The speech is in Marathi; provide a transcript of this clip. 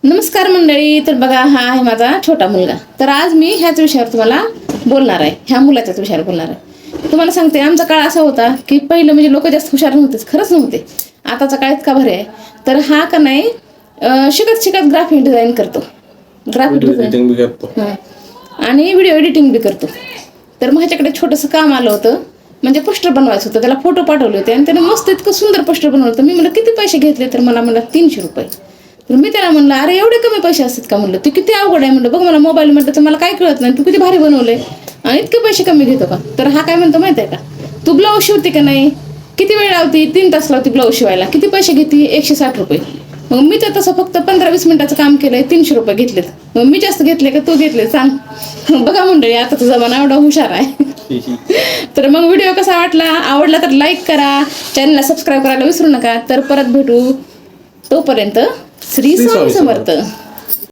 नमस्कार मंडळी. तर बघा, हा आहे माझा छोटा मुलगा. तर आज मी ह्याच विषयावर तुम्हाला बोलणार आहे, ह्या मुलाच्याच विषयावर बोलणार आहे. तुम्हाला सांगते, आमचा काळ असा होता की पहिलं म्हणजे लोक जास्त हुशार नव्हतेच, खरंच नव्हते. आताचा काळ इतका भारी आहे. तर हा का नाही शिकत शिकत ग्राफिक डिझाईन करतो, ग्राफिक डिझाईन आणि व्हिडिओ एडिटिंग बी करतो. तर मग ह्याच्याकडे छोटंसं काम आलं होतं, म्हणजे पोस्टर बनवायचं होतं. त्याला फोटो पाठवले होते आणि त्याने मस्त इतकं सुंदर पोस्टर बनवलं होतं. मी म्हणलं किती पैसे घेतले, तर मला म्हणलं 300 रुपये. तर मी त्याला म्हणलं, अरे एवढे कमी पैसे असतात का म्हणलं, ते किती अवघड आहे म्हणलं, बघ मला मोबाईल म्हटलं तर मला काय कळत नाही, तू किती भारी बनवले आणि इतके पैसे कमी घेतो का. तर हा काय म्हणतो माहिती आहे का, तू ब्लाऊज शिवते का नाही, किती वेळ लावती, 3 तास लावती ब्लाऊज शिवायला, किती पैसे घेते, 160 रुपये. मग मी तर तसं फक्त 15-20 मिनिटाचं काम केलंय, 300 रुपये घेतलेत. मग मी जास्त घेतले का तू घेतले सांग. बघा मंडळी, आता तुझा जमाना एवढा हुशार आहे. तर मग व्हिडिओ कसा वाटला, आवडला तर लाईक करा, चॅनलला सबस्क्राईब करायला विसरू नका. तर परत भेटू, तोपर्यंत श्री स्वामी समर्थ.